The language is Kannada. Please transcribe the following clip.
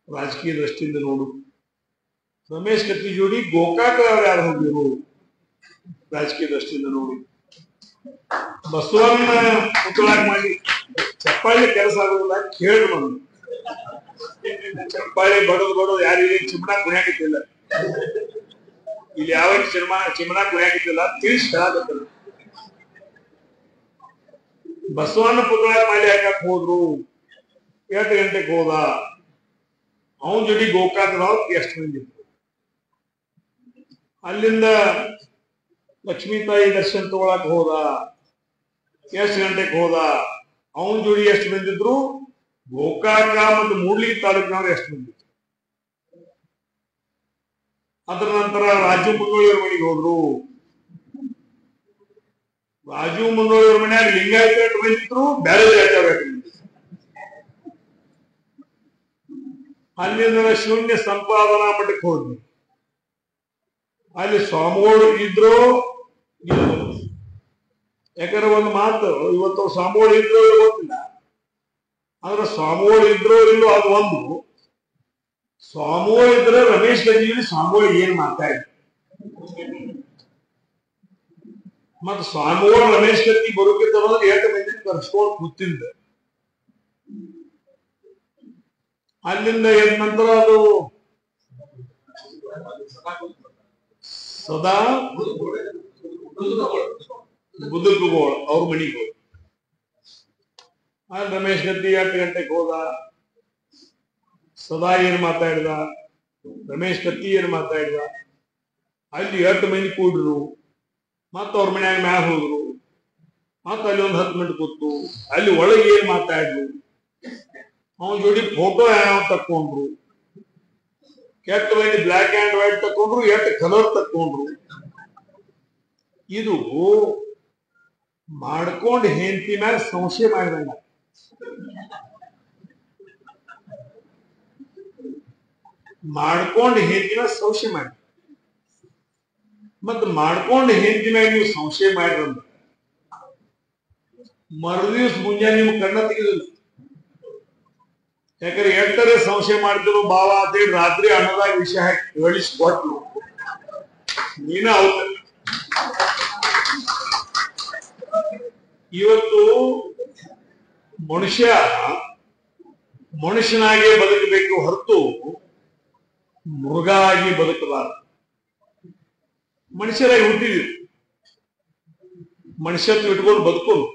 ರಾಜಕೀಯ ದೃಷ್ಟಿಯಿಂದ ನೋಡು. ರಮೇಶ್ ಕತ್ತಿ ಜೋಡಿ ಗೋಕಾಕ ಯಾರು ಹೋಗಿರು ರಾಜಕೀಯ ದೃಷ್ಟಿಯಿಂದ ನೋಡಿ. ಬಸವಣ್ಣ ಪುತ್ತಳಾಗ ಮಾಡಿ ಚಪ್ಪಾಳಿ ಕೆಲಸ ಆಗೋದಿಲ್ಲ, ಕೇಳಿ ಬಂದು ಚಪ್ಪಾಳಿ ಬಡದು ಯಾರಿಗೆ ಚಿಮಣ ಕುಣಿಯಾಕಿತ್ತಿಲ್ಲ, ಇಲ್ಲಿ ಯಾವ ಚಿಮಣ ಕುಣಿಯಾಕಿತ್ತಿಲ್ಲ ತಿಳಿಸಿ ಹೇಳಾಕತ್ತಲ್ಲ. ಬಸವಣ್ಣ ಪುತ್ತಳಾಗ ಮಾಡಿ ಹಾಕಕ್ ಹೋದ್ರು, 8 ಗಂಟೆಗೆ ಹೋದ. ಅವನ ಜೋಡಿ ಗೋಕಾಕದವ್ರು ಎಷ್ಟು ಮಂದಿ. ಅಲ್ಲಿಂದ ಲಕ್ಷ್ಮೀ ತಾಯಿ ದರ್ಶನ ತಗೊಳಕ್ ಹೋದ, ಎಷ್ಟು ಗಂಟೆಗೆ ಹೋದ. ಅವನ ಜೋಡಿ ಎಷ್ಟು ಬಂದಿದ್ರು, ಗೋಕಾಕ ಮತ್ತು ಮೂಡ್ಲಿಗಿ ತಾಲೂಕಿನವ್ರು ಎಷ್ಟು ಮಂದಿ. ಅದರ ನಂತರ ರಾಜು ಮುನ್ನೋಳಿಯವ್ರ ಮನೆಗೆ ಹೋದ್ರು. ರಾಜು ಮುನ್ನೋಳಿಯವ್ರ ಮನೆಯಾಗ ಲಿಂಗಾಯತ ಎಷ್ಟು ಬಂದಿದ್ರು, ಬೇರೆ ಜಾತಿಯವ್ರು ಎಷ್ಟು ಬಂದಿದ್ರು. ಅಲ್ಲಿಂದ ಶೂನ್ಯ ಸಂಪಾದನಾ ಮಠಕ್ಕೆ ಹೋದ್ವಿ. ಅಲ್ಲಿ ಸ್ವಾಮಿಗಳು ಇದ್ರು. ಯಾಕಂದ್ರೆ ಒಂದು ಮಾತು, ಇವತ್ತು ಸ್ವಾಮಿಗಳು ಇದ್ರು ಗೊತ್ತಿಲ್ಲ, ಆದ್ರೆ ಸ್ವಾಮಿಗಳು ಇದ್ರು ಇಲ್ಲೋ ಅದು ಒಂದು. ಸ್ವಾಮಿಗಳು ಇದ್ರೆ ರಮೇಶ್ ಗಂಜಿಲಿ ಸ್ವಾಮಿಗಳು ಏನ್ ಮಾತಾಡಿದ್ರು, ಮತ್ತ ಸ್ವಾಮಿಗಳು ರಮೇಶ್ ಗಂಜಿ ಬರೋಕಿದ್ದವ್ರು 8 ಮಂದಿ ಕರ್ಸ್ಕೊಂಡು ಕೂತಿದ್ದ. ಅಲ್ಲಿಂದ ಎದ್ದ ನಂತರ ಅದು ಸದಾ ಬುದುಕುಗೋಳ ಅವ್ರ ಮನೆಗೆ ಹೋದ. ಅಲ್ಲಿ ರಮೇಶ್ ಗದ್ದಿ 8 ಗಂಟೆಗೆ ಹೋದ. ಸದಾ ಏನ್ ಮಾತಾಡಿದ, ರಮೇಶ್ ಕತ್ತಿ ಏನ್ ಮಾತಾಡಿದ. ಅಲ್ಲಿ 8 ಮಂದಿ ಕೂಡ್ರು. ಮತ್ತ ಅವ್ರ ಮನ್ಯಾಗ ಮ್ಯಾಗ ಹೋದ್ರು. ಮತ್ತ ಅಲ್ಲಿ ಒಂದು 10 ಮಿನಿಟ್ ಕೂತು. ಅಲ್ಲಿ ಒಳಗೆ ಏನ್ ಮಾತಾಡಿದ್ರು, ಅವನ ಜೋಡಿ ಫೋಟೋ ಯಾವ ತಕ್ಕೊಂಡ್ರು. ಕೆಟ್ಟ ಮಂದಿ ಬ್ಲಾಕ್ ಅಂಡ್ ವೈಟ್ ತಕೊಂಡ್ರು, 8 ಕಲರ್ ತಕ್ಕೊಂಡ್ರು. ಇದು ಮಾಡ್ಕೊಂಡು ಹೆಂಡತಿ ಮ್ಯಾಗ ಸಂಶಯ ಮಾಡಿದಂಗ. ಮಾಡ್ಕೊಂಡು ಹೆಂಡತಿ ಮ್ಯಾಗ ಸಂಶಯ ಮಾಡಿ, ಮತ್ ಮಾಡ್ಕೊಂಡು ಹೆಂಡತಿ ಮ್ಯಾಗ ನೀವು ಸಂಶಯ ಮಾಡಿರಂದ್ರ ಮರುದಿವ್ಸ ಮುಂಜಾನೆ ನೀವು ಕಣ್ಣ ತೆಗೆದಿಲ್ಲ. ಯಾಕಂದ್ರೆ 8ರ ಸಂಶಯ ಮಾಡ್ತಿರೋ ಬಾವ ಅಂತೇಳಿ ರಾತ್ರಿ ಅನ್ನದಾಗ ವಿಷಯ ಹಾಕಿ ಹೇಳಿಸ್ಕೊಟ್ರು. ನೀನ ಹೌದ. ಇವತ್ತು ಮನುಷ್ಯ ಮನುಷ್ಯನಾಗೆ ಬದುಕಬೇಕು ಹೊರತು ಮೃಗ ಆಗಿ ಬದುಕಬಾರದು. ಮನುಷ್ಯರಾಗಿ ಹುಟ್ಟಿದ್ವಿ, ಮನುಷ್ಯತ್ವ ಇಟ್ಕೊಂಡು ಬದುಕೋದು.